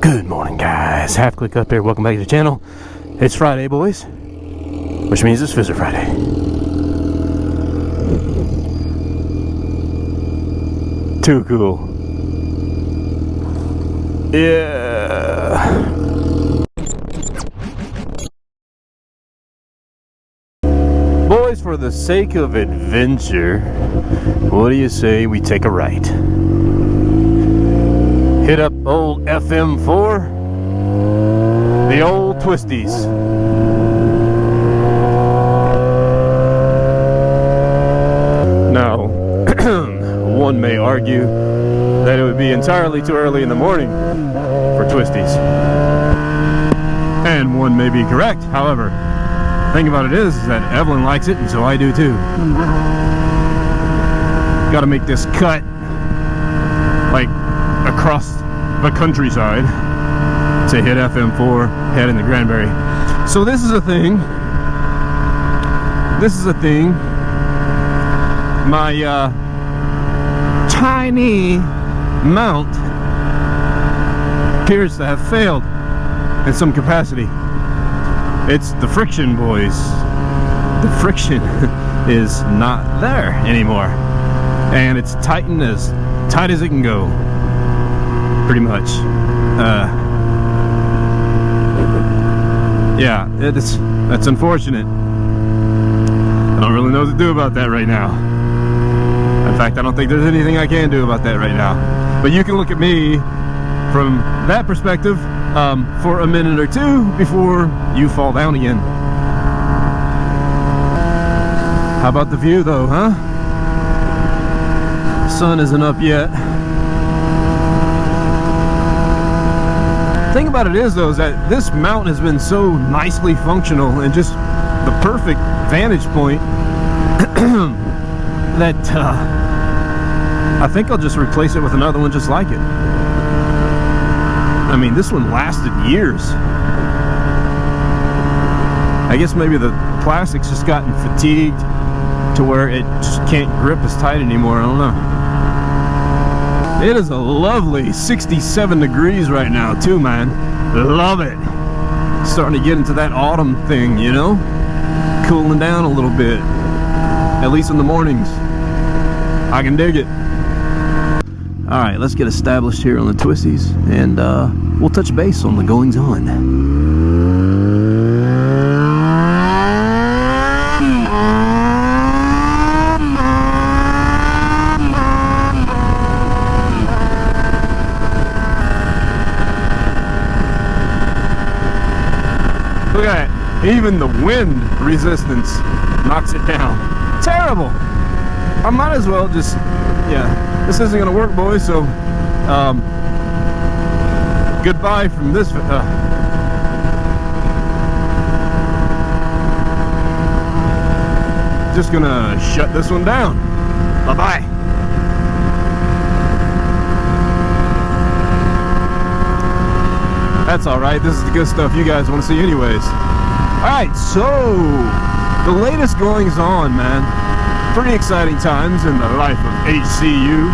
Good morning, guys. Half click up here. Welcome back to the channel. It's Friday, boys, which means it's Fizzer Friday. Too cool. Yeah. Boys, for the sake of adventure, what do you say we take a right? Hit up old FM4, the old twisties. Now, one may argue that it would be entirely too early in the morning for twisties. And one may be correct. However, the thing about it is that Evelyn likes it, and so I do too. Gotta make this cut, like, across the countryside to hit FM4, head in the Granbury. So this is a thing. My tiny mount appears to have failed in some capacity. It's the friction, boys. The friction is not there anymore, and it's tightened as tight as it can go. Pretty much. Yeah, that's unfortunate. I don't really know what to do about that right now. In fact, I don't think there's anything I can do about that right now. But you can look at me from that perspective for a minute or two before you fall down again. How about the view though, huh? Sun isn't up yet. The thing about it is though, is that this mount has been so nicely functional and just the perfect vantage point that I think I'll just replace it with another one just like it. I mean, this one lasted years. I guess maybe the plastic's just gotten fatigued to where it just can't grip as tight anymore. I don't know. It is a lovely 67 degrees right now too, man. Love it. Starting to get into that autumn thing, you know? Cooling down a little bit. At least in the mornings. I can dig it. Alright, let's get established here on the twisties, and we'll touch base on the goings on. Look at that. Even the wind resistance knocks it down. Terrible. I might as well just, yeah, this isn't gonna work, boys, so goodbye from this. Just gonna shut this one down. Bye-bye. That's alright, this is the good stuff you guys want to see anyways. Alright, so the latest goings on, man. Pretty exciting times in the life of HCU.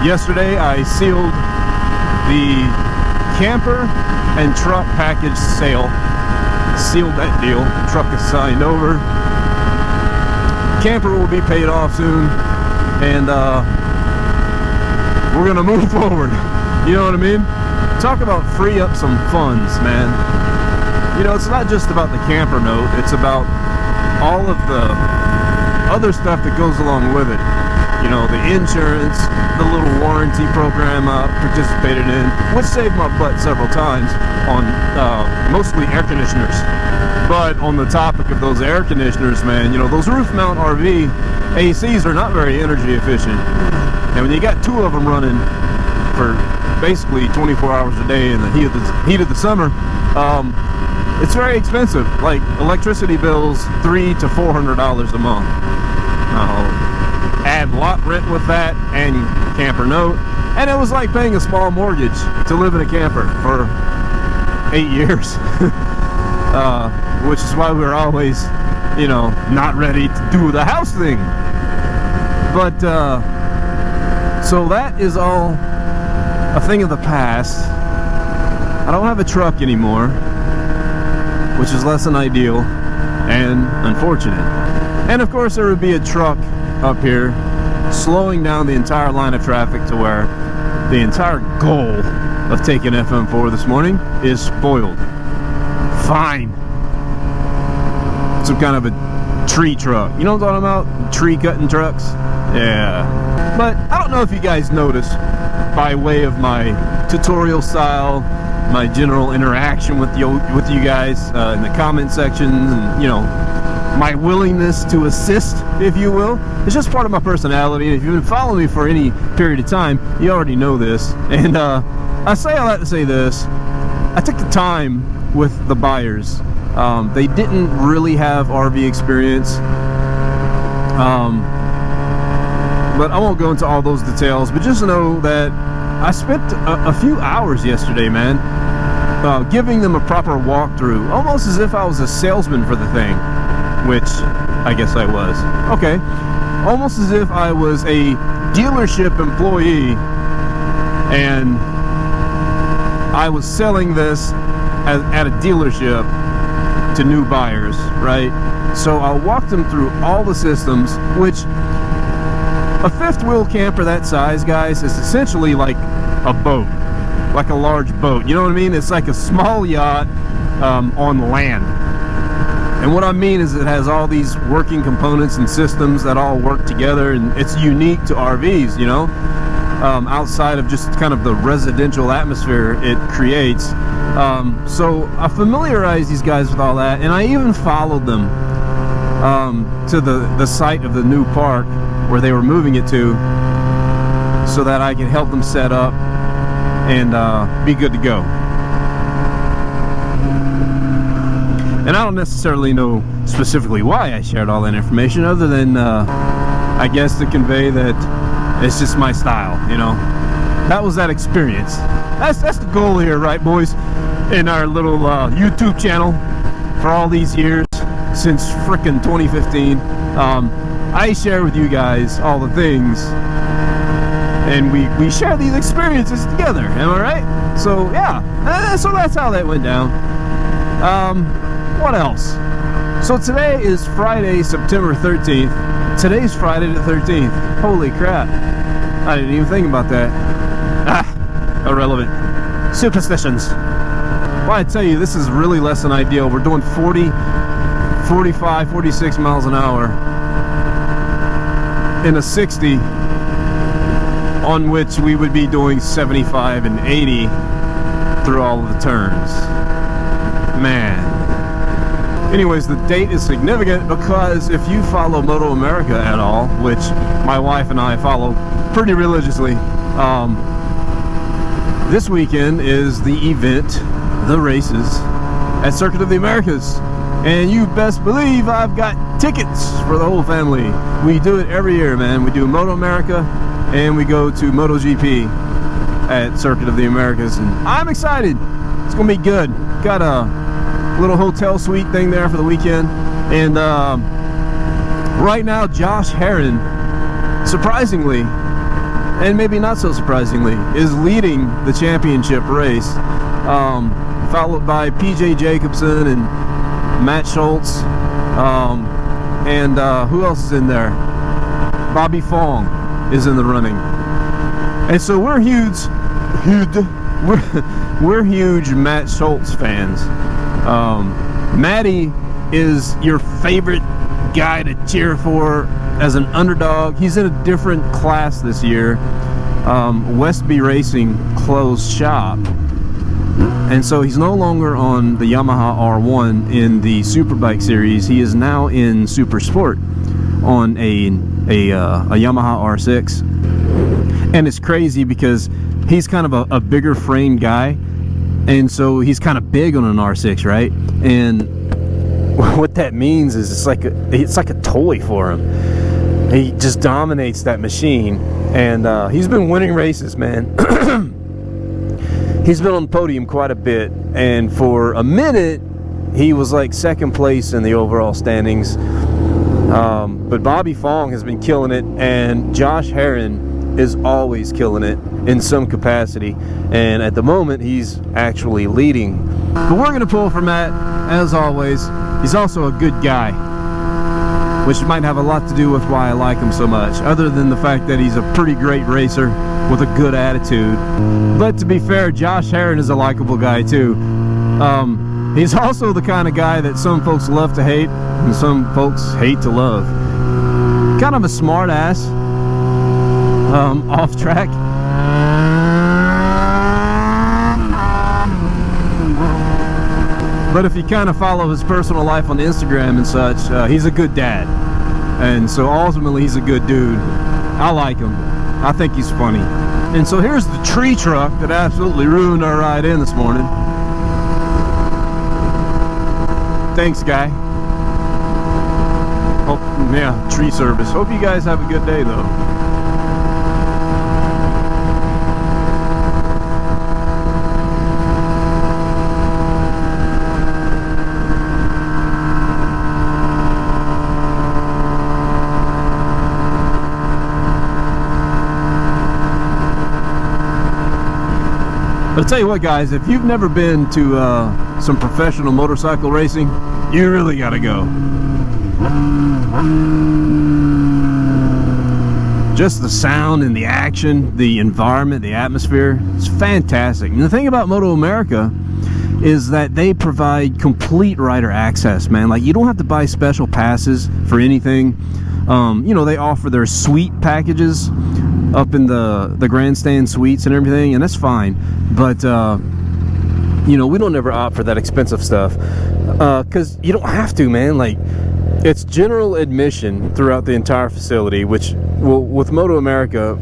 Yesterday I sealed the camper and truck package sale. Sealed that deal. The truck is signed over. Camper will be paid off soon, and we're gonna move forward. You know what I mean? Talk about free up some funds, man. You know, it's not just about the camper note, it's about all of the other stuff that goes along with it. You know, the insurance, the little warranty program I participated in, which saved my butt several times on mostly air conditioners. But on the topic of those air conditioners, man, you know, those roof mount RV ACs are not very energy efficient. And when you got two of them running for basically 24 hours a day in the heat of the summer, it's very expensive. Like electricity bills, $300 to $400 a month. Add lot rent with that and camper note, and it was like paying a small mortgage to live in a camper for 8 years. Which is why we were always, you know, not ready to do the house thing. But so that is all a thing of the past. I don't have a truck anymore, which is less than ideal and unfortunate. And of course there would be a truck up here slowing down the entire line of traffic to where the entire goal of taking FM4 this morning is spoiled. Fine. Some kind of a tree truck. You know what I'm talking about? Tree cutting trucks? Yeah. But I don't know if you guys noticed, by way of my tutorial style, my general interaction with you guys in the comment sections, and you know, my willingness to assist, if you will. It's just part of my personality, and if you've been following me for any period of time, you already know this. And I say all that to say this: I took the time with the buyers. They didn't really have RV experience, but I won't go into all those details. But just know that I spent a few hours yesterday, man, giving them a proper walkthrough, almost as if I was a salesman for the thing, which I guess I was. Okay, almost as if I was a dealership employee and I was selling this at a dealership to new buyers, right? So I walked them through all the systems, which a fifth wheel camper that size, guys, is essentially like a boat, like a large boat. You know what I mean? It's like a small yacht on land. And what I mean is it has all these working components and systems that all work together, and it's unique to RVs, you know, outside of just kind of the residential atmosphere it creates. So I familiarized these guys with all that, and I even followed them to the site of the new park where they were moving it to, so that I could help them set up and be good to go. And I don't necessarily know specifically why I shared all that information, other than I guess to convey that it's just my style, you know. That was that experience. That's the goal here, right, boys? In our little YouTube channel for all these years, since frickin' 2015, I share with you guys all the things, and we share these experiences together. Am I right? So yeah, so that's how that went down. What else? So today is Friday, September 13th. Today's Friday the 13th. Holy crap. I didn't even think about that. Ah, irrelevant. Superstitions. Well, I tell you, this is really less than ideal. We're doing 40, 45, 46 miles an hour in a 60, on which we would be doing 75 and 80 through all of the turns. Man. Anyways, the date is significant because if you follow MotoAmerica at all, which my wife and I follow pretty religiously, this weekend is the event, the races at Circuit of the Americas. And you best believe I've got tickets for the whole family. We do it every year, man. We do MotoAmerica and we go to MotoGP at Circuit of the Americas, and I'm excited. It's gonna be good. Got a little hotel suite thing there for the weekend, and right now Josh Herrin, surprisingly, and maybe not so surprisingly, is leading the championship race, followed by PJ Jacobson and Matt Schultz, and who else is in there? Bobby Fong is in the running. And so we're huge Matt Schultz fans. Matty is your favorite guy to cheer for as an underdog. He's in a different class this year. Westby Racing closed shop, and so he's no longer on the Yamaha R1 in the Superbike series. He is now in Super Sport on a Yamaha R6, and it's crazy because he's kind of a bigger framed guy, and so he's kind of big on an R6, right? And what that means is it's like a toy for him. He just dominates that machine, and he's been winning races, man. He's been on the podium quite a bit, and for a minute he was like second place in the overall standings. But Bobby Fong has been killing it, and Josh Herrin is always killing it in some capacity, and at the moment he's actually leading. But we're gonna pull for Matt as always. He's also a good guy, which might have a lot to do with why I like him so much, other than the fact that he's a pretty great racer with a good attitude. But to be fair, Josh Herron is a likable guy too. He's also the kind of guy that some folks love to hate and some folks hate to love. Kind of a smart ass, off track. But if you kind of follow his personal life on Instagram and such, he's a good dad. And so ultimately he's a good dude. I like him. I think he's funny. And so here's the tree truck that absolutely ruined our ride in this morning. Thanks, guy. Oh, yeah, tree service. Hope you guys have a good day, though. But I'll tell you what, guys, if you've never been to some professional motorcycle racing, you really gotta go. Just the sound and the action, the environment, the atmosphere, it's fantastic. And the thing about MotoAmerica is that they provide complete rider access, man. Like, you don't have to buy special passes for anything. You know, they offer their suite packages up in the grandstand suites and everything, and that's fine. But you know, we don't ever opt for that expensive stuff because you don't have to, man. Like, it's general admission throughout the entire facility, which, well, with MotoAmerica,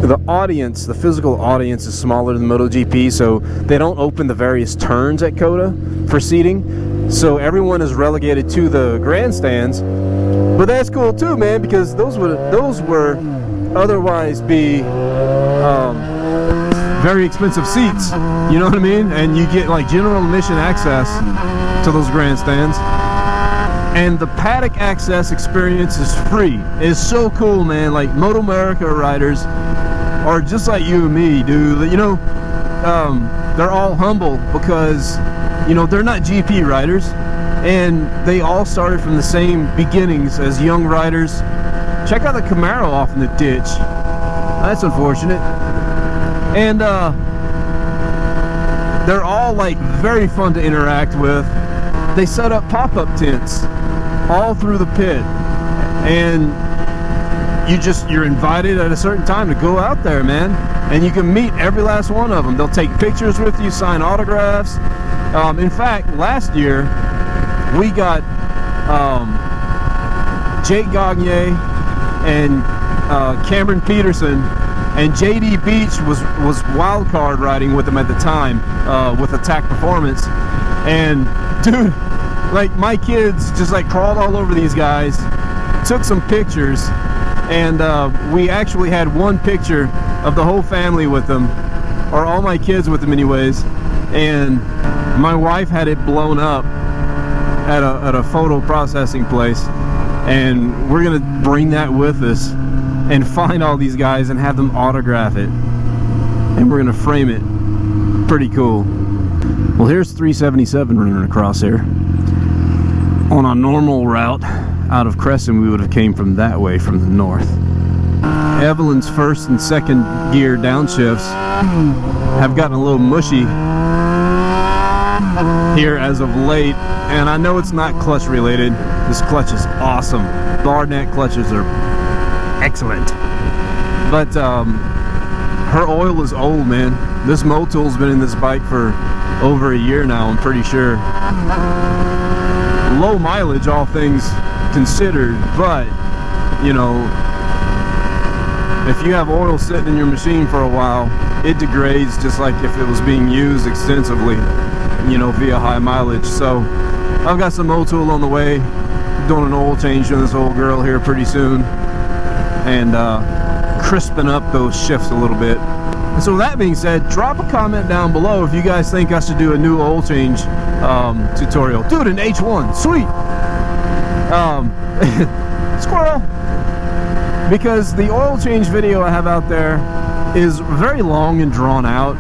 the audience, the physical audience, is smaller than MotoGP, so they don't open the various turns at COTA for seating, so everyone is relegated to the grandstands. But that's cool too, man, because those would otherwise be very expensive seats, you know what I mean? And you get like general admission access to those grandstands, and the paddock access experience is free. It's so cool, man. Like, MotoAmerica riders are just like you and me, dude. You know, they're all humble because, you know, they're not GP riders, and they all started from the same beginnings as young riders. Check out the Camaro off in the ditch. That's unfortunate. And they're all like very fun to interact with. They set up pop-up tents all through the pit, and you're invited at a certain time to go out there, man, and you can meet every last one of them. They'll take pictures with you, sign autographs. In fact, last year we got Jake Gagne and Cameron Peterson, and JD Beach was wild card riding with them at the time with Attack Performance. And dude, like, my kids just like crawled all over these guys, took some pictures, and we actually had one picture of the whole family with them, or all my kids with them anyways, and my wife had it blown up at a photo processing place, and we're gonna bring that with us and find all these guys and have them autograph it, and we're gonna frame it. Pretty cool. Well, here's 377 running across here. On a normal route out of Crescent, we would have came from that way, from the north. Evelyn's first and second gear downshifts have gotten a little mushy here as of late, and I know it's not clutch related. This clutch is awesome. Barnett clutches are excellent, but her oil is old, man. This Motool's been in this bike for over a year now, I'm pretty sure. Low mileage, all things considered, but you know, if you have oil sitting in your machine for a while, it degrades just like if it was being used extensively, you know, via high mileage. So I've got some Motool on the way, doing an oil change on this old girl here pretty soon, and crisping up those shifts a little bit. And so that being said, drop a comment down below if you guys think I should do a new oil change tutorial. Dude, an H1, sweet. Squirrel. because the oil change video I have out there is very long and drawn out.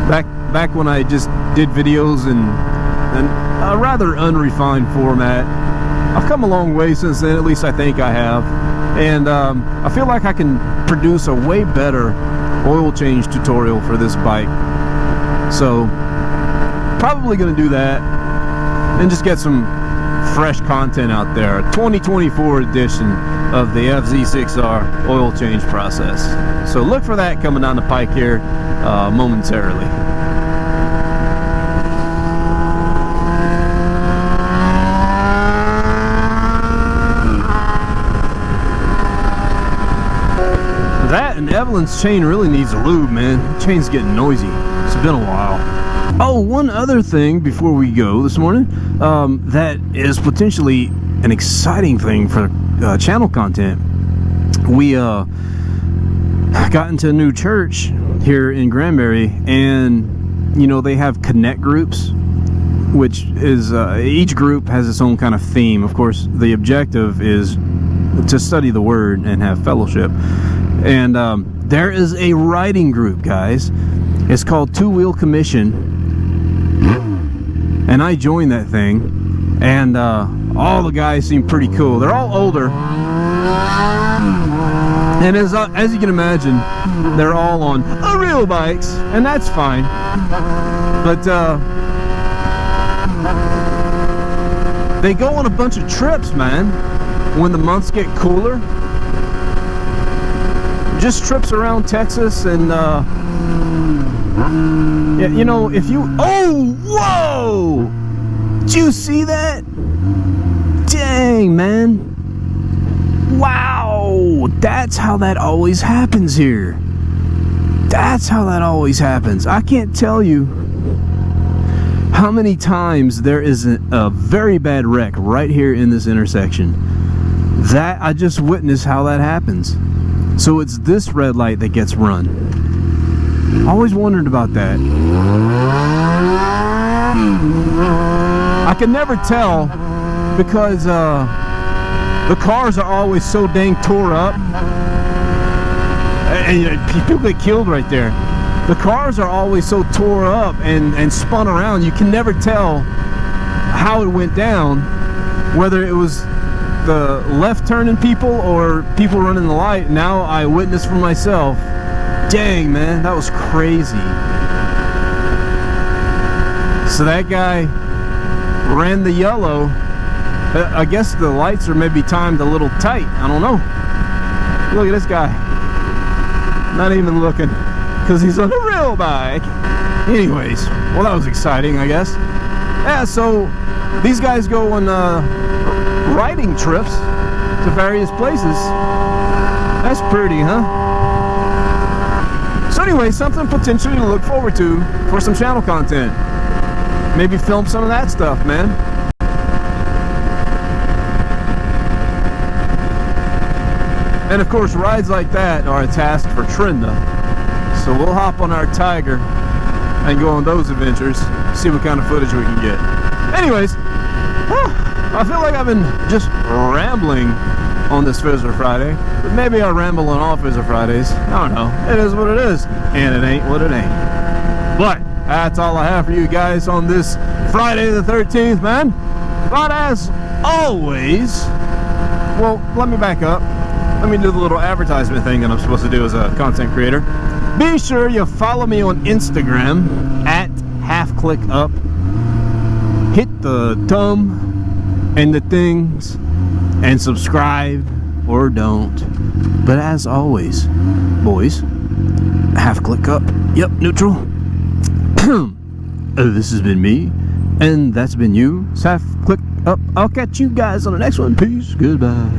Back when I just did videos in a rather unrefined format. I've come a long way since then, at least I think I have. And I feel like I can produce a way better oil change tutorial for this bike. So probably going to do that and just get some fresh content out there. 2024 edition of the FZ6R oil change process. So look for that coming down the pike here momentarily. That and Evelyn's chain really needs a lube, man. The chain's getting noisy. It's been a while. Oh, one other thing before we go this morning, that is potentially an exciting thing for channel content. We got into a new church here in Granbury, and you know, they have connect groups, which is each group has its own kind of theme. Of course, the objective is to study the Word and have fellowship. And there is a riding group, guys. It's called Two Wheel Commission, and I joined that thing, and all the guys seem pretty cool. They're all older, and as you can imagine, they're all on real bikes, and that's fine. But they go on a bunch of trips, man, when the months get cooler. Just trips around Texas, and yeah, you know, if you, oh, whoa, did you see that? Dang, man. Wow, that's how that always happens here. That's how that always happens. I can't tell you how many times there is a very bad wreck right here in this intersection. That I just witnessed how that happens. So it's this red light that gets run. I always wondered about that. I can never tell because the cars are always so dang tore up, and people get killed right there. The cars are always so tore up and spun around. You can never tell how it went down, whether it was the left turning people or people running the light. Now I witnessed for myself. Dang, man, that was crazy. So that guy ran the yellow. I guess the lights are maybe timed a little tight. I don't know. Look at this guy. Not even looking, because he's on a real bike. Anyways, well, that was exciting, I guess. Yeah, so these guys go on riding trips to various places. That's pretty, huh? So anyway, something potentially to look forward to for some channel content. Maybe film some of that stuff, man. And of course, rides like that are a task for Trinda. So we'll hop on our Tiger and go on those adventures, see what kind of footage we can get. Anyways, I feel like I've been just rambling on this Fizzer Friday, but maybe I'll ramble on all Fizzer Fridays. I don't know. It is what it is, and it ain't what it ain't. But that's all I have for you guys on this Friday the 13th, man. But as always, well, let me back up. Let me do the little advertisement thing that I'm supposed to do as a content creator. Be sure you follow me on Instagram at halfclickup. Hit the thumb and the things and subscribe or don't. But as always, boys, half click up. Yep, neutral. This has been me, and that's been you. Half click up. I'll catch you guys on the next one. Peace. Goodbye.